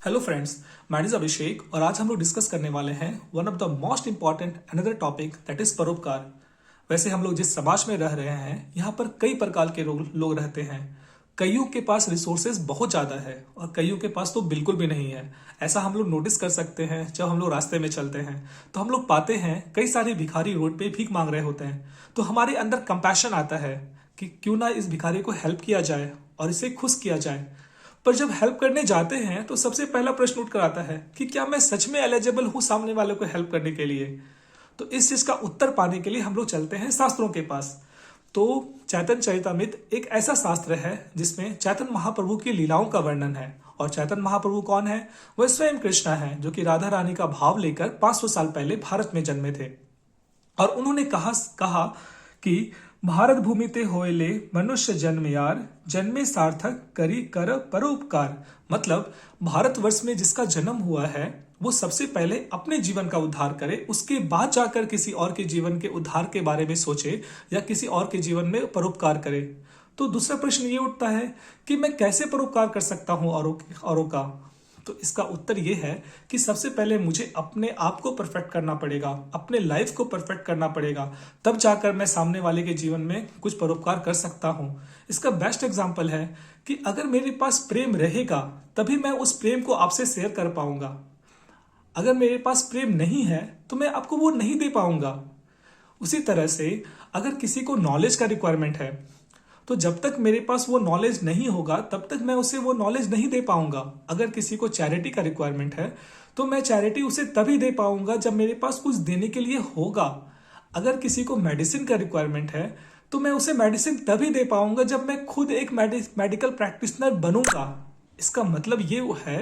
Hello friends, मैं is अभिषेक और आज हम लोग डिस्कस करने वाले हैं one of the most important another topic that is परोपकार। वैसे हम लोग जिस समाज में रह रहे हैं यहाँ पर कई प्रकार के लोग रहते हैं। कईयों के पास रिसोर्सेज बहुत ज़्यादा है और कईयों के पास तो बिल्कुल भी नहीं है। ऐसा हम लोग नोटिस कर सकते हैं जब हम लोग रास्ते में चलते हैं तो हम लोग पाते हैं कई सारे भिखारी रोड पे भीख मांग रहे होते हैं। तो हमारे अंदर कंपैशन आता है कि क्यों ना इस भिखारी को हेल्प किया जाए और इसे खुश किया जाए। पर जब हेल्प करने जाते हैं तो सबसे पहला प्रश्न उठ कर आता है कि क्या मैं सच में एलिजिबल हूं सामने वाले को हेल्प करने के लिए। तो इस चीज का उत्तर पाने के लिए हम लोग चलते हैं शास्त्रों के पास। तो चैतन्य चरितमृत एक ऐसा शास्त्र है जिसमें चैतन्य महाप्रभु की लीलाओं का वर्णन है। और चैतन्य महाप्रभु कौन है? वह स्वयं कृष्ण है जो कि राधा रानी का भाव लेकर 500 साल पहले भारत में जन्मे थे। और उन्होंने कहा कि भारत भूमि ते होएले मनुष्य जन्म यार, जन्मे सार्थक करी कर परोपकार। मतलब भारतवर्ष में जिसका जन्म हुआ है वो सबसे पहले अपने जीवन का उद्धार करे, उसके बाद जाकर किसी और के जीवन के उद्धार के बारे में सोचे या किसी और के जीवन में परोपकार करे। तो दूसरा प्रश्न ये उठता है कि मैं कैसे परोपकार कर सकता हूँ औरों का। तो इसका उत्तर ये है कि सबसे पहले मुझे अपने आप को परफेक्ट करना पड़ेगा, अपने लाइफ को परफेक्ट करना पड़ेगा, तब जाकर मैं सामने वाले के जीवन में कुछ परोपकार कर सकता हूं। इसका बेस्ट एग्जांपल है कि अगर मेरे पास प्रेम रहेगा तभी मैं उस प्रेम को आपसे शेयर कर पाऊंगा। अगर मेरे पास प्रेम नहीं है तो मैं आपको वो नहीं दे पाऊंगा। उसी तरह से अगर किसी को नॉलेज का रिक्वायरमेंट है तो जब तक मेरे पास वो नॉलेज नहीं होगा तब तक मैं उसे वो नॉलेज नहीं दे पाऊंगा। अगर किसी को चैरिटी का रिक्वायरमेंट है तो मैं चैरिटी उसे तभी दे पाऊंगा जब मेरे पास कुछ देने के लिए होगा। अगर किसी को मेडिसिन का रिक्वायरमेंट है तो मैं उसे मेडिसिन तभी दे पाऊंगा जब मैं खुद एक मेडिकल प्रैक्टिशनर बनूंगा। इसका मतलब ये है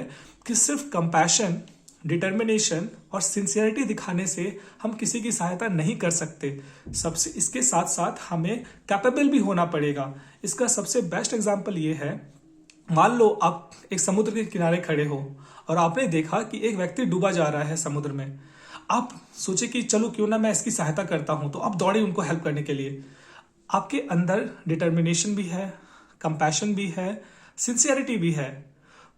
कि सिर्फ कंपैशन, डिटर्मिनेशन और सिंसियरिटी दिखाने से हम किसी की सहायता नहीं कर सकते। सबसे इसके साथ साथ हमें कैपेबल भी होना पड़ेगा। इसका सबसे बेस्ट एग्जांपल ये है, मान लो आप एक समुद्र के किनारे खड़े हो और आपने देखा कि एक व्यक्ति डूबा जा रहा है समुद्र में। आप सोचे कि चलो क्यों ना मैं इसकी सहायता करता हूं, तो आप दौड़े उनको हेल्प करने के लिए। आपके अंदर डिटर्मिनेशन भी है, कंपैशन भी है, सिंसियरिटी भी है।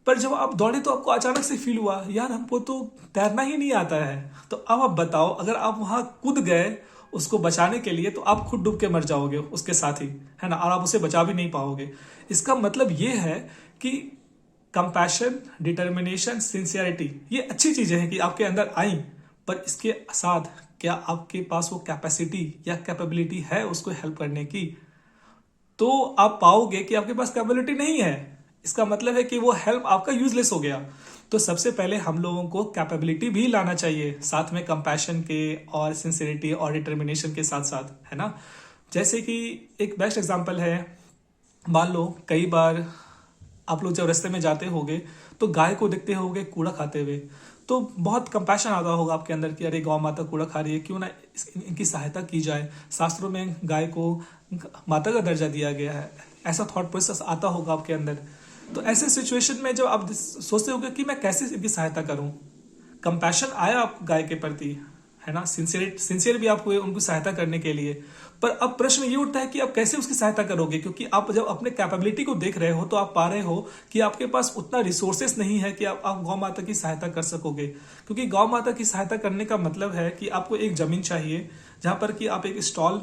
पर जब आप दौड़े तो आपको अचानक से फील हुआ यार हमको तो तैरना ही नहीं आता है। तो अब आप बताओ, अगर आप वहां कूद गए उसको बचाने के लिए तो आप खुद डूब के मर जाओगे उसके साथ ही, है ना, और आप उसे बचा भी नहीं पाओगे। इसका मतलब ये है कि कंपैशन, डिटर्मिनेशन, सिंसियरिटी ये अच्छी चीजें हैं कि आपके अंदर आई, पर इसके साथ क्या आपके पास वो कैपेसिटी या कैपेबिलिटी है उसको हेल्प करने की? तो आप पाओगे कि आपके पास कैपेबिलिटी नहीं है। इसका मतलब है कि वो हेल्प आपका यूजलेस हो गया। तो सबसे पहले हम लोगों को कैपेबिलिटी भी लाना चाहिए साथ में कंपैशन के और सिंसियरिटी और डिटर्मिनेशन के साथ साथ, है ना। जैसे कि एक बेस्ट एग्जांपल है, मान लो कई बार आप लोग जब रास्ते में जाते होगे तो गाय को देखते होगे कूड़ा खाते हुए, तो बहुत कंपैशन आता होगा आपके अंदर कि अरे गौ माता कूड़ा खा रही है, क्यों ना इनकी सहायता की जाए। शास्त्रों में गाय को माता का दर्जा दिया गया है, ऐसा थॉट प्रोसेस आता होगा आपके अंदर। तो ऐसे सिचुएशन में जब आप सोचते होगे कि मैं कैसे इनकी सहायता करूं, कंपैशन आया आपको गाय के प्रति, है ना, सिंसियर भी आप हुए उनको सहायता करने के लिए। पर अब प्रश्न ये उठता है कि आप कैसे उसकी सहायता करोगे, क्योंकि आप जब अपने कैपेबिलिटी को देख रहे हो तो आप पा रहे हो कि आपके पास उतना रिसोर्सेस नहीं है कि आप गौ माता की सहायता कर सकोगे। क्योंकि गौ माता की सहायता करने का मतलब है कि आपको एक जमीन चाहिए जहां पर कि आप एक स्टॉल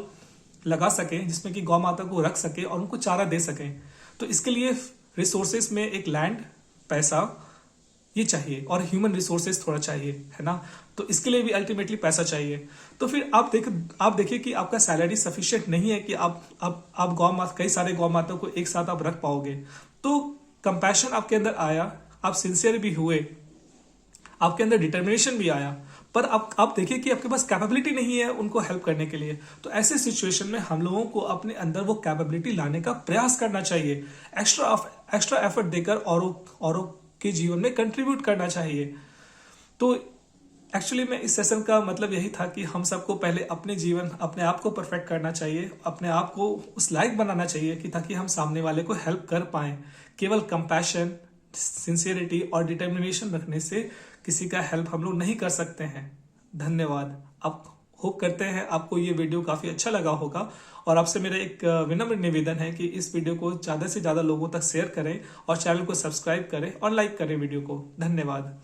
लगा सकें जिसमें कि गौ माता को रख सके और उनको चारा दे सकें। तो इसके लिए रिसोर्सेस में एक लैंड, पैसा ये चाहिए और ह्यूमन रिसोर्सेज थोड़ा चाहिए, है ना। तो इसके लिए भी अल्टीमेटली पैसा चाहिए। तो फिर आप देखिए कि आपका सैलरी सफिशिएंट नहीं है कि आप गौ माता, कई सारे गौ माता को एक साथ आप रख पाओगे। तो कंपैशन आपके अंदर आया, आप सिंसियर भी हुए, आपके अंदर डिटर्मिनेशन भी आया, पर आप देखिए कि आपके पास कैपेबिलिटी नहीं है उनको हेल्प करने के लिए। तो ऐसे सिचुएशन में हम लोगों को अपने अंदर वो कैपेबिलिटी लाने का प्रयास करना चाहिए, एक्स्ट्रा एफर्ट देकर औरों के जीवन में कंट्रीब्यूट करना चाहिए। तो एक्चुअली में इस सेशन का मतलब यही था कि हम सबको पहले अपने आप को परफेक्ट करना चाहिए, अपने आप को उस लायक बनाना चाहिए कि ताकि हम सामने वाले को हेल्प कर पाए। केवल कंपैशन, सिंसियरिटी और डिटर्मिनेशन रखने से किसी का हेल्प हम लोग नहीं कर सकते हैं। धन्यवाद। अब होप करते हैं आपको ये वीडियो काफी अच्छा लगा होगा और आपसे मेरा एक विनम्र निवेदन है कि इस वीडियो को ज्यादा से ज्यादा लोगों तक शेयर करें और चैनल को सब्सक्राइब करें और लाइक करें वीडियो को। धन्यवाद।